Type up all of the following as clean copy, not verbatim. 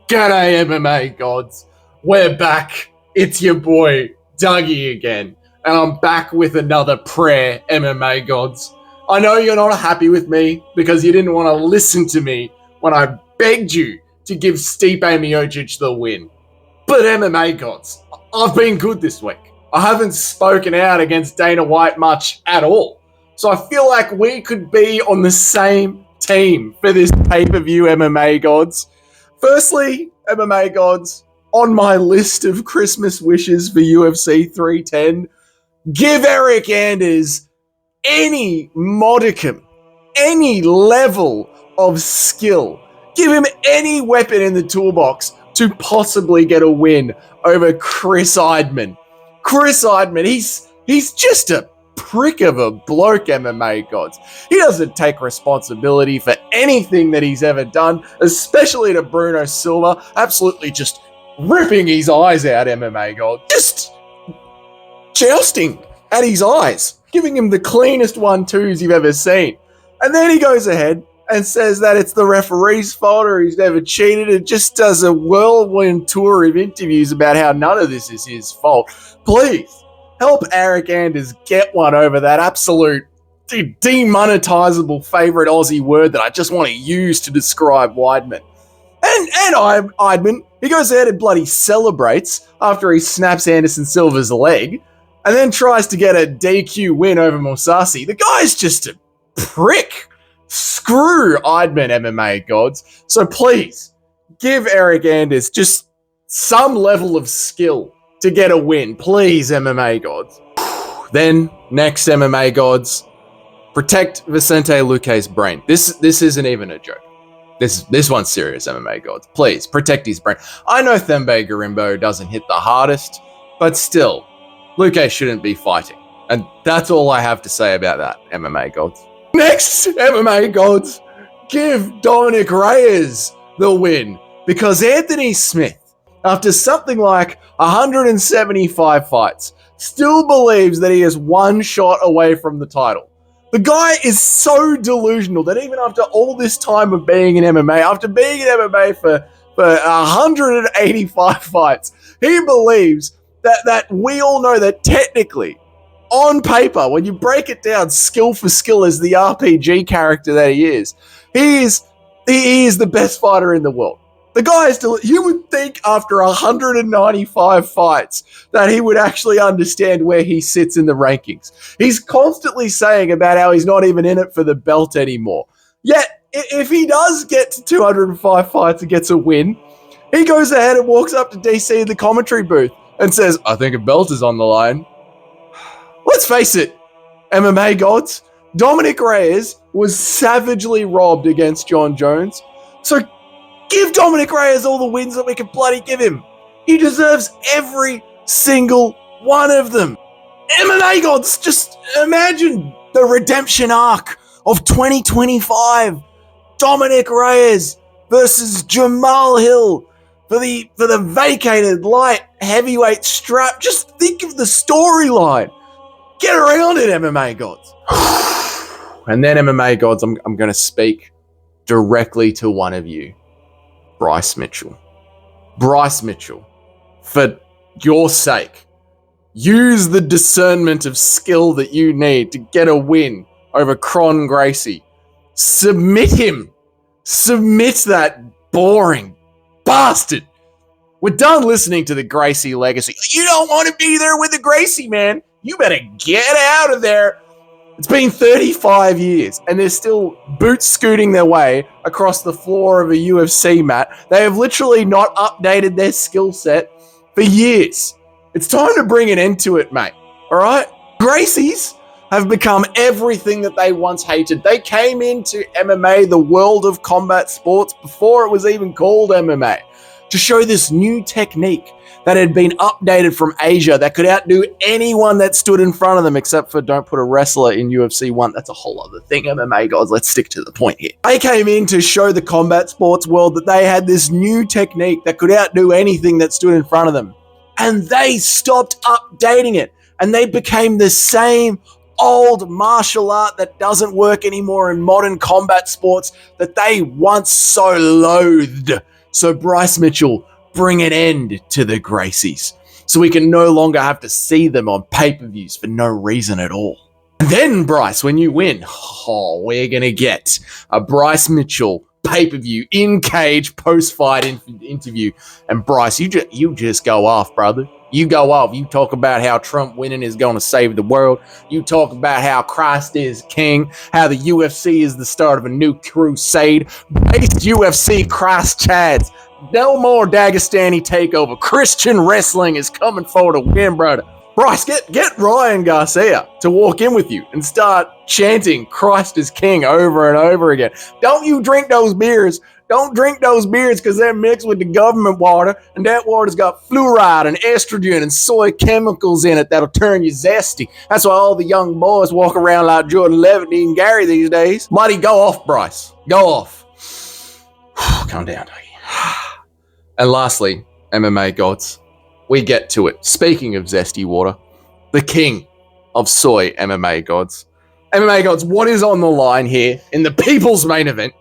G'day MMA gods, we're back. It's your boy Dougie again, and I'm back with another prayer, MMA gods. I know you're not happy with me because you didn't want to listen to me when I begged you to give Stipe Miocic the win. But MMA gods, I've been good this week. I haven't spoken out against Dana White much at all. So I feel like we could be on the same team for this pay-per-view, MMA gods. Firstly, MMA gods, on my list of Christmas wishes for UFC 310, give Eric Anders any modicum, any level of skill. Give him any weapon in the toolbox to possibly get a win over Chris Weidman. Chris Weidman, he's just a prick of a bloke, MMA gods. He doesn't take responsibility for anything that he's ever done, especially to Bruno Silva, absolutely just ripping his eyes out, MMA god. Just jousting at his eyes, giving him the cleanest 1-2s you've ever seen. And then he goes ahead and says that it's the referee's fault or he's never cheated and just does a whirlwind tour of interviews about how none of this is his fault. Please, help Eric Anders get one over that absolute demonetizable favorite Aussie word that I just want to use to describe Weidman. And Weidman, he goes ahead and bloody celebrates after he snaps Anderson Silva's leg and then tries to get a DQ win over Mousasi. The guy's just a prick. Screw Weidman, MMA gods. So please, give Eric Anders just some level of skill to get a win. Please, MMA gods. Then, next, MMA gods, protect Vicente Luque's brain. This isn't even a joke. This one's serious, MMA gods. Please, protect his brain. I know Thembe Garimbo doesn't hit the hardest, but still, Luque shouldn't be fighting. And that's all I have to say about that, MMA gods. Next, MMA gods, give Dominic Reyes the win. Because Anthony Smith, after something like 175 fights, still believes that he is one shot away from the title. The guy is so delusional that even after all this time of being in MMA, after being in MMA for 185 fights, he believes that we all know that technically, on paper, when you break it down skill for skill as the RPG character that he is the best fighter in the world. The guy is still, you would think after 195 fights that he would actually understand where he sits in the rankings. He's constantly saying about how he's not even in it for the belt anymore. Yet, if he does get to 205 fights and gets a win, he goes ahead and walks up to DC in the commentary booth and says, I think a belt is on the line. Let's face it, MMA gods, Dominic Reyes was savagely robbed against John Jones. So give Dominic Reyes all the wins that we can bloody give him. He deserves every single one of them. MMA gods, just imagine the redemption arc of 2025. Dominic Reyes versus Jamal Hill for the vacated light heavyweight strap. Just think of the storyline. Get around it, MMA gods. And then MMA gods, I'm going to speak directly to one of you. Bryce Mitchell. Bryce Mitchell, for your sake, use the discernment of skill that you need to get a win over Kron Gracie. Submit him. Submit that boring bastard. We're done listening to the Gracie legacy. You don't want to be there with the Gracie, man. You better get out of there. It's been 35 years, and they're still boot scooting their way across the floor of a UFC mat. They have literally not updated their skill set for years. It's time to bring an end to it, mate. All right? Gracies have become everything that they once hated. They came into MMA, the world of combat sports, before it was even called MMA, to show this new technique that had been updated from Asia that could outdo anyone that stood in front of them, except for don't put a wrestler in UFC 1. That's a whole other thing, MMA gods. Let's stick to the point here. They came in to show the combat sports world that they had this new technique that could outdo anything that stood in front of them. And they stopped updating it. And they became the same old martial art that doesn't work anymore in modern combat sports that they once so loathed. So Bryce Mitchell, bring an end to the Gracies, so we can no longer have to see them on pay-per-views for no reason at all. And then, Bryce, when you win, we're going to get a Bryce Mitchell pay-per-view in-cage post-fight interview. And Bryce, you just go off, brother. You go off. You talk about how Trump winning is going to save the world. You talk about how Christ is king, how the UFC is the start of a new crusade. Based UFC Christ Chads. No more Dagestani takeover. Christian wrestling is coming for the win, brother. Bryce, get Ryan Garcia to walk in with you and start chanting Christ is king over and over again. Don't you drink those beers. Don't drink those beers because they're mixed with the government water, and that water's got fluoride and estrogen and soy chemicals in it that'll turn you zesty. That's why all the young boys walk around like Jordan Levitt and Gary these days. Mighty, go off, Bryce. Go off. Calm down, Dougie. And lastly, MMA gods, we get to it. Speaking of zesty water, the king of soy MMA gods. MMA gods, what is on the line here in the people's main event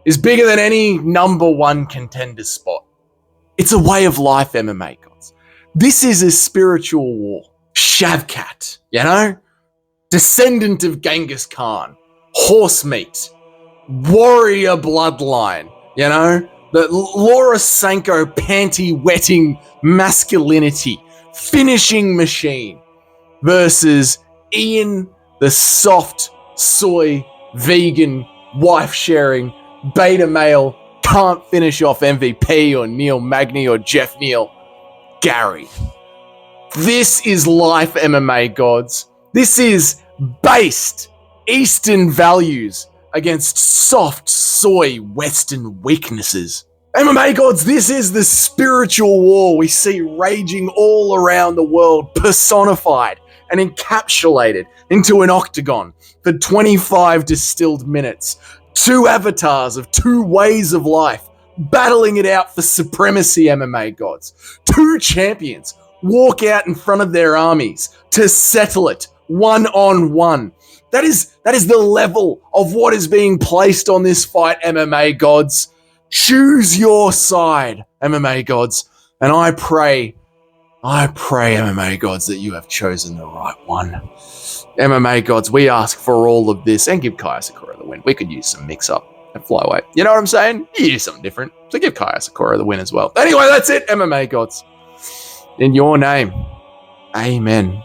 is bigger than any number one contender spot. It's a way of life, MMA gods. This is a spiritual war. Shavkat, descendant of Genghis Khan, horse meat, warrior bloodline, the Laura Sanko panty-wetting masculinity, finishing machine versus Ian, the soft, soy, vegan, wife-sharing, beta male, can't finish off MVP or Neil Magny or Jeff Neal, Gary. This is life, MMA gods. This is based Eastern values against soft, soy, Western weaknesses. MMA gods, this is the spiritual war we see raging all around the world, personified and encapsulated into an octagon for 25 distilled minutes. Two avatars of two ways of life, battling it out for supremacy, MMA gods. Two champions walk out in front of their armies to settle it one-on-one. That is the level of what is being placed on this fight, MMA gods. Choose your side, MMA gods. And I pray, MMA gods, that you have chosen the right one. MMA gods, we ask for all of this, and give Kai Asakura the win. We could use some mix-up at flyweight. You know what I'm saying? You use something different. So give Kai Asakura the win as well. Anyway, that's it, MMA gods. In your name, amen.